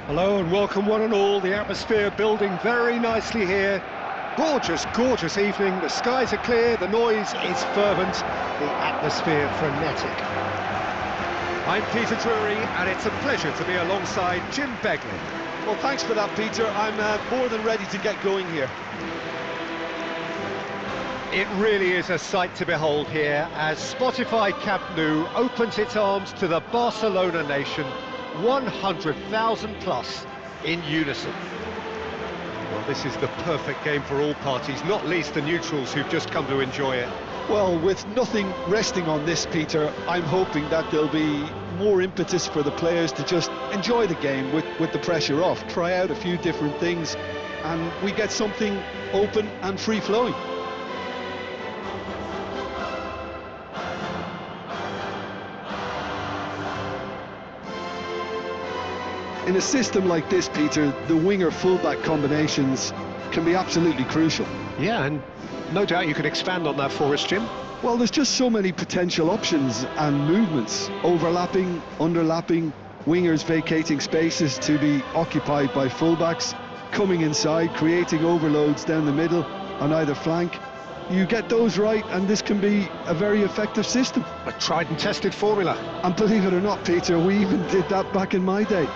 Hello and welcome one and all. The atmosphere building very nicely here. Gorgeous, gorgeous evening. The skies are clear, the noise is fervent, the atmosphere frenetic. I'm Peter Drury and it's a pleasure to be alongside Jim Begley. Well, thanks for that, Peter. I'm more than ready to get going here. It really is a sight to behold here as Spotify Camp Nou opens its arms to the Barcelona nation, 100,000 plus in unison. Well, this is the perfect game for all parties, not least the neutrals who've just come to enjoy it. Well, with nothing resting on this, Peter, I'm hoping that there'll be more impetus for the players to just enjoy the game with the pressure off, try out a few different things, and we get something open and free-flowing. In a system like this, Peter, the winger-fullback combinations can be absolutely crucial. Yeah, and no doubt you could expand on that for us, Jim. Well, there's just so many potential options and movements, overlapping, underlapping, wingers vacating spaces to be occupied by fullbacks, coming inside, creating overloads down the middle on either flank. You get those right and this can be a very effective system. A tried and tested formula. And believe it or not, Peter, we even did that back in my day.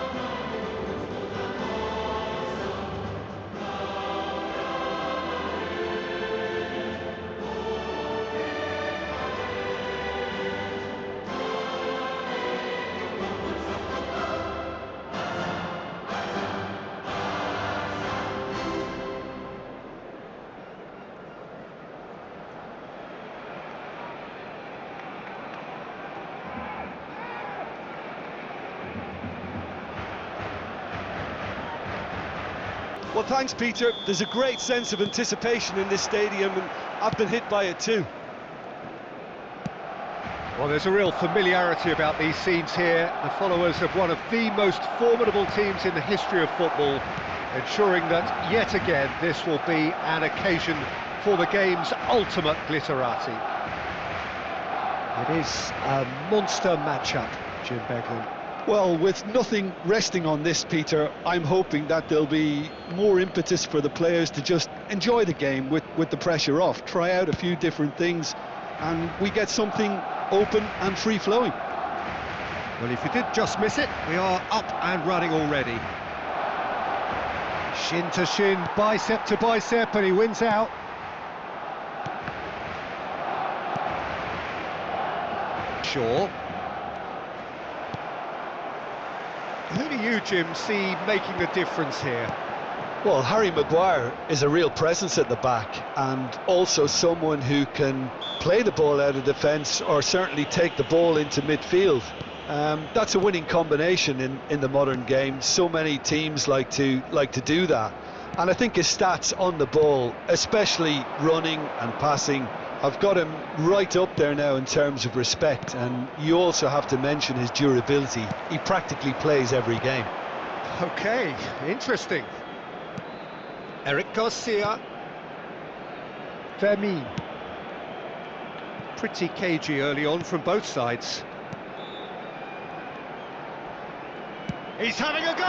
Well, thanks, Peter. There's a great sense of anticipation in this stadium, and I've been hit by it too. Well, there's a real familiarity about these scenes here. The followers of one of the most formidable teams in the history of football, ensuring that, yet again, this will be an occasion for the game's ultimate glitterati. It is a monster matchup, Jim Begley. Well, with nothing resting on this, Peter, I'm hoping that there'll be more impetus for the players to just enjoy the game with the pressure off, try out a few different things, and we get something open and free-flowing. Well, if you did just miss it, we are up and running already. Shin to shin, bicep to bicep, and he wins out. Shaw. Who do you, Jim, see making the difference here? Well, Harry Maguire is a real presence at the back and also someone who can play the ball out of defence or certainly take the ball into midfield. That's a winning combination in the modern game. So many teams like to do that. And I think his stats on the ball, especially running and passing, I've got him right up there now in terms of respect, and you also have to mention his durability. He practically plays every game. Okay, interesting. Eric Garcia. Vermin. Pretty cagey early on from both sides. He's having a go!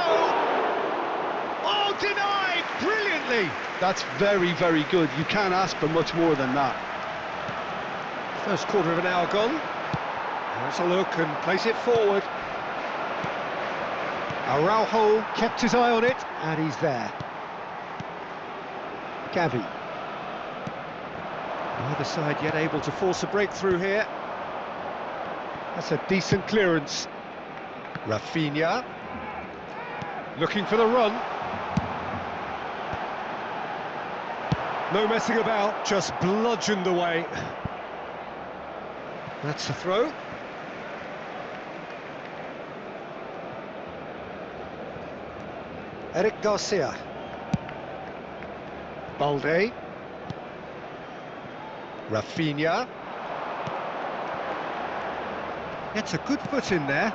Oh, denied! Brilliantly! That's very, very good. You can't ask for much more than that. First quarter of an hour gone. Let's a look and place it forward. Araujo kept his eye on it, and he's there. Gavi. Neither side yet able to force a breakthrough here. That's a decent clearance. Rafinha. Looking for the run. No messing about, just bludgeoned away. That's the throw. Eric Garcia. Balde. Rafinha. Gets a good foot in there.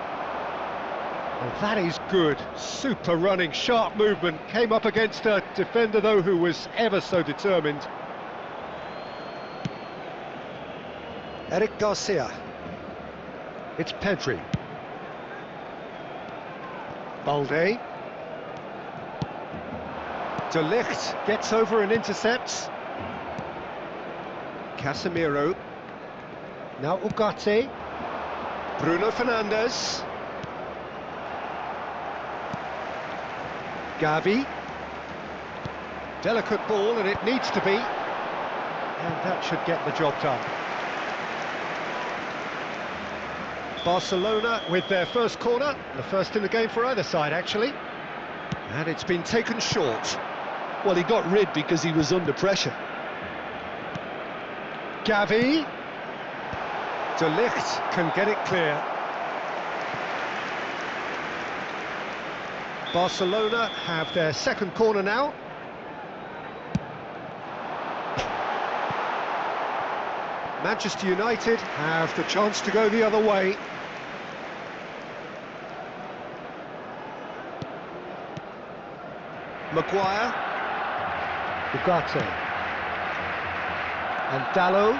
Well, that is good. Super running, sharp movement. Came up against a defender, though, who was ever so determined. Eric Garcia. It's Pedri. Balde. De Ligt gets over and intercepts. Casemiro. Now Ugarte. Bruno Fernandes. Gavi. Delicate ball, and it needs to be. And that should get the job done. Barcelona with their first corner, the first in the game for either side, actually. And it's been taken short. Well, he got rid because he was under pressure. Gavi. De Ligt can get it clear. Barcelona have their second corner now. Manchester United have the chance to go the other way. Maguire. Ugarte. And Dallo.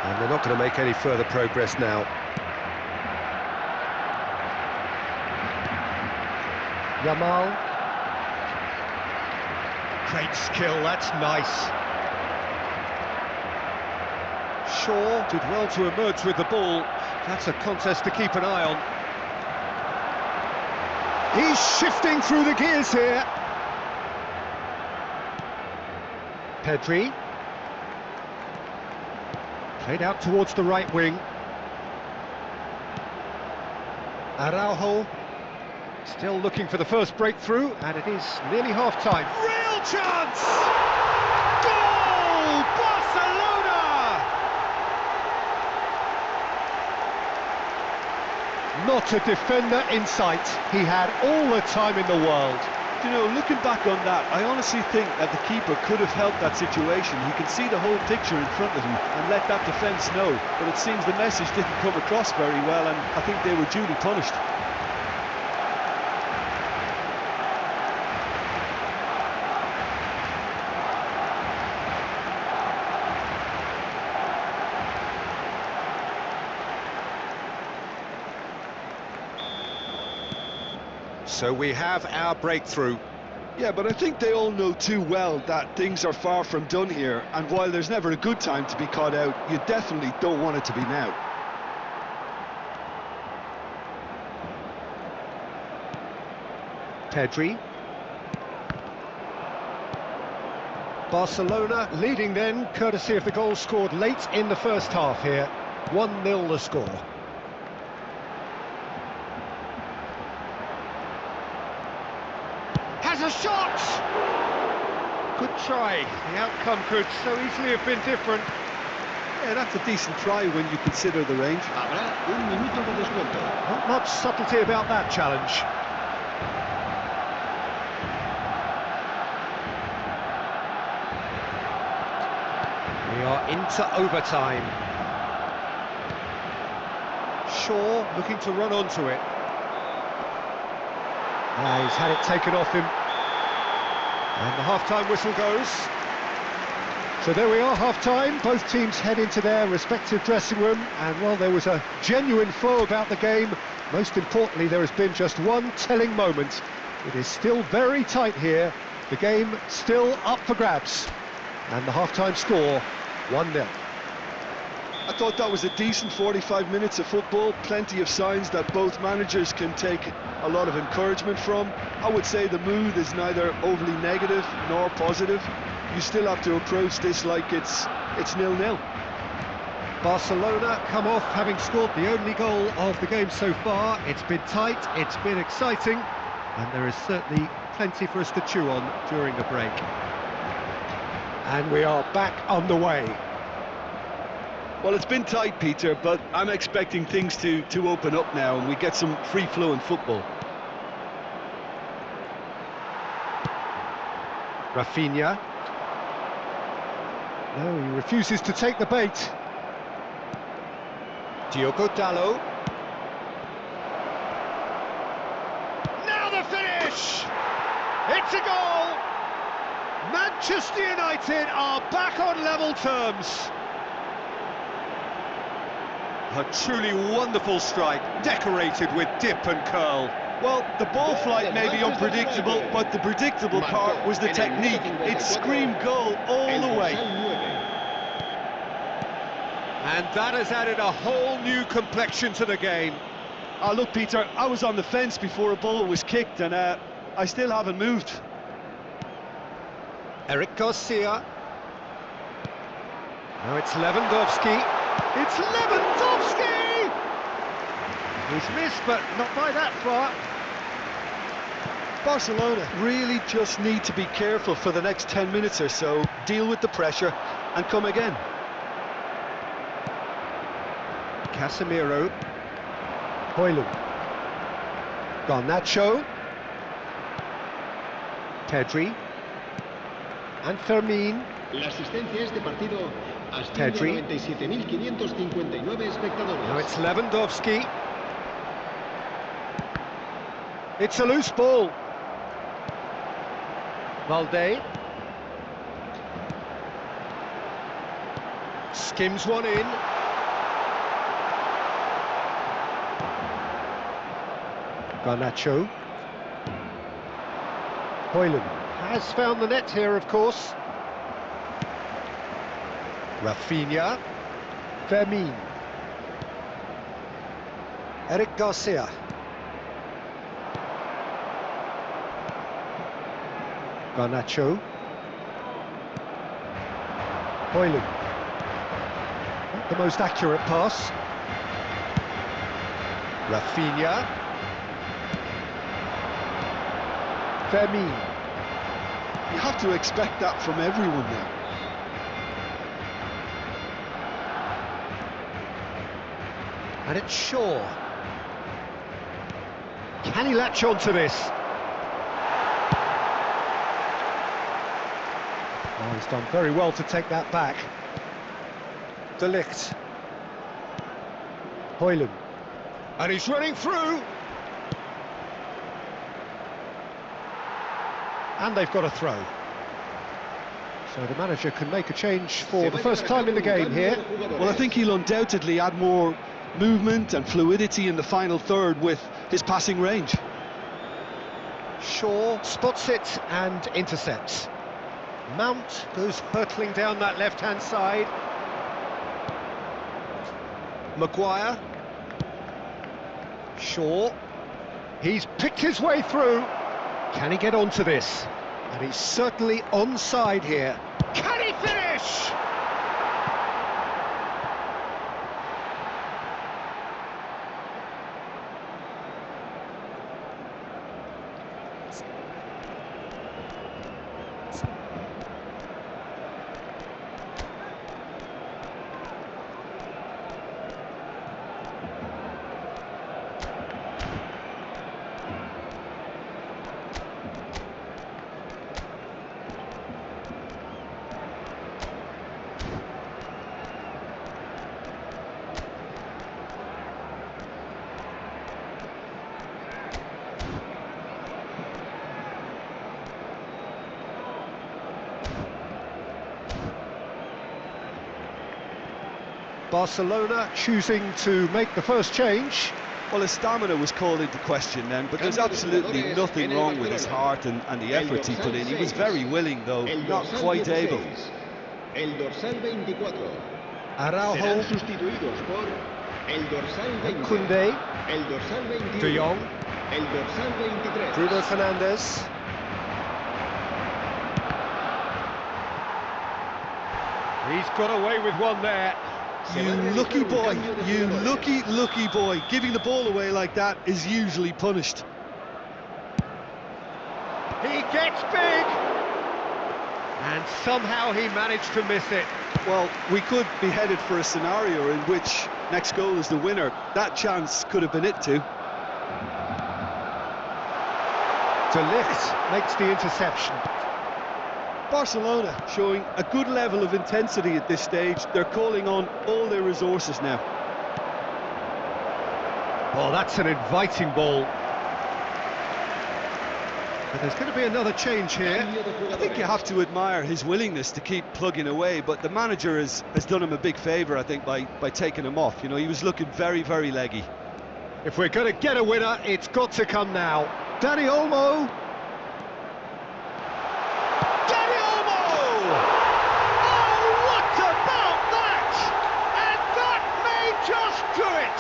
And they're not going to make any further progress now. Yamal. Great skill, that's nice. Shaw did well to emerge with the ball. That's a contest to keep an eye on. He's shifting through the gears here. Pedri. Played out towards the right wing. Araujo. Still looking for the first breakthrough, and it is nearly half-time. Real chance! Goal! Barcelona! Not a defender in sight. He had all the time in the world. You know, looking back on that, I honestly think that the keeper could have helped that situation. He can see the whole picture in front of him and let that defence know. But it seems the message didn't come across very well, and I think they were duly punished. So we have our breakthrough. Yeah, but I think they all know too well that things are far from done here, and while there's never a good time to be caught out, you definitely don't want it to be now. Pedri. Barcelona leading then, courtesy of the goal scored late in the first half here. 1-0 the score. Has a shot! Good try. The outcome could so easily have been different. Yeah, that's a decent try when you consider the range. Not much subtlety about that challenge. We are into overtime. Shaw looking to run onto it. He's had it taken off him. And the half-time whistle goes. So there we are, half-time. Both teams head into their respective dressing room. And, well, there was a genuine flow about the game. Most importantly, there has been just one telling moment. It is still very tight here. The game still up for grabs. And the half-time score, 1-0. I thought that was a decent 45 minutes of football. Plenty of signs that both managers can take a lot of encouragement from. I would say the mood is neither overly negative nor positive. You still have to approach this like it's 0-0. Barcelona come off having scored the only goal of the game so far. It's been tight, it's been exciting, and there is certainly plenty for us to chew on during the break. And we are back underway. Well, it's been tight, Peter, but I'm expecting things to open up now and we get some free-flowing football. Rafinha. No, he refuses to take the bait. Diogo Dalot. Now the finish! It's a goal! Manchester United are back on level terms. A truly wonderful strike, decorated with dip and curl. Well, the ball flight may be unpredictable, but the predictable part was the technique. It screamed goal all the way. And that has added a whole new complexion to the game. Oh, look, Peter, I was on the fence before a ball was kicked, and I still haven't moved. Eric Garcia. Now it's Lewandowski. It's Lewandowski! He's missed, but not by that far. Barcelona really just need to be careful for the next 10 minutes or so, deal with the pressure, and come again. Casemiro. Højlund. Garnacho. Pedri. And Fermin. La asistencia a este partido asciende Pedri. a 97.559 espectadores. Now it's Lewandowski. It's a loose ball. Valde. Skims one in. Garnacho. Højlund has found the net here, of course. Rafinha. Fermin. Eric Garcia. Garnacho. Højlund. Not the most accurate pass. Rafinha. Fermin. You have to expect that from everyone now. And it's Shaw. Can he latch on to this? Oh, he's done very well to take that back. De Ligt. Højlund. And he's running through. And they've got a throw. So the manager can make a change for the first time in the game here. Well, I think he'll undoubtedly add more movement and fluidity in the final third with his passing range. Shaw spots it and intercepts. Mount goes hurtling down that left-hand side. Maguire. Shaw. He's picked his way through. Can he get onto this? And he's certainly onside here. Can he finish? Barcelona choosing to make the first change. Well, his stamina was called into question then, but there's absolutely nothing wrong with his heart and the effort he put in. He was very willing, though, not quite able. El dorsal 24. Araujo. Serán sustituidos por el dorsal 20. Koundé. El dorsal 21. De Jong. El dorsal 23. Bruno Fernandes. He's got away with one there. You lucky boy, you lucky boy. Giving the ball away like that is usually punished. He gets big! And somehow he managed to miss it. Well, we could be headed for a scenario in which next goal is the winner. That chance could have been it too. De Ligt makes the interception. Barcelona showing a good level of intensity at this stage. They're calling on all their resources now. Well, that's an inviting ball. But there's going to be another change here. I think you have to admire his willingness to keep plugging away, but the manager has done him a big favour, I think, by taking him off. You know, he was looking very, very leggy. If we're going to get a winner, it's got to come now. Dani Olmo. Dani Olmo! Oh, what about that? And that may just do it.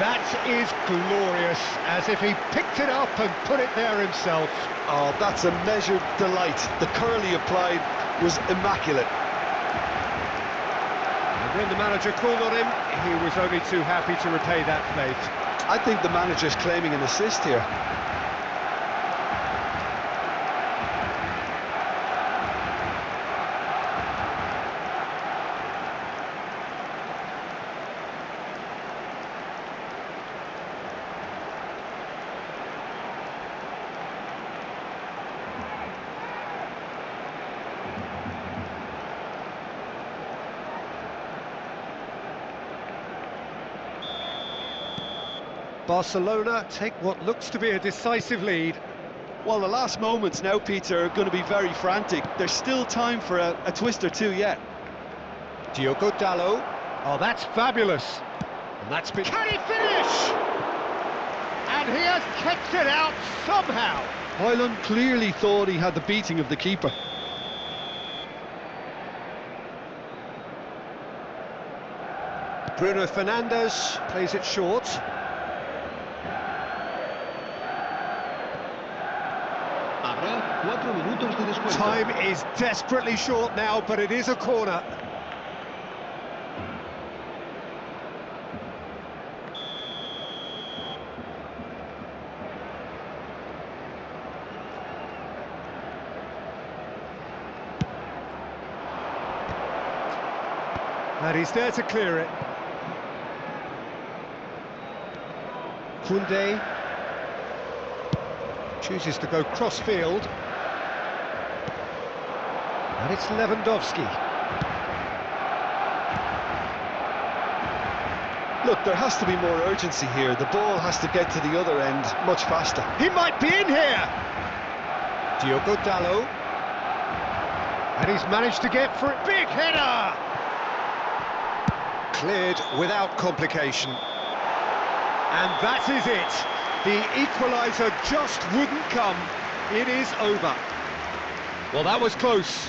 That is glorious, as if he picked it up and put it there himself. Oh, that's a measured delight. The curl he applied was immaculate. And when the manager called on him, he was only too happy to repay that faith. I think the manager's claiming an assist here. Barcelona take what looks to be a decisive lead. Well, the last moments now, Peter, are going to be very frantic. There's still time for a twist or two yet. Diogo Dalot. Oh, that's fabulous. And that's been... Can he finish? And he has kept it out somehow. Højlund clearly thought he had the beating of the keeper. Bruno Fernandes plays it short. Habrá 4 minutos de descuento. Time is desperately short now, but it is a corner. And he's there to clear it. Koundé chooses to go cross-field. And it's Lewandowski. Look, there has to be more urgency here. The ball has to get to the other end much faster. He might be in here! Diogo Dalot. And he's managed to get for it. Big header! Cleared without complication. And that is it. The equaliser just wouldn't come. It is over. Well, that was close.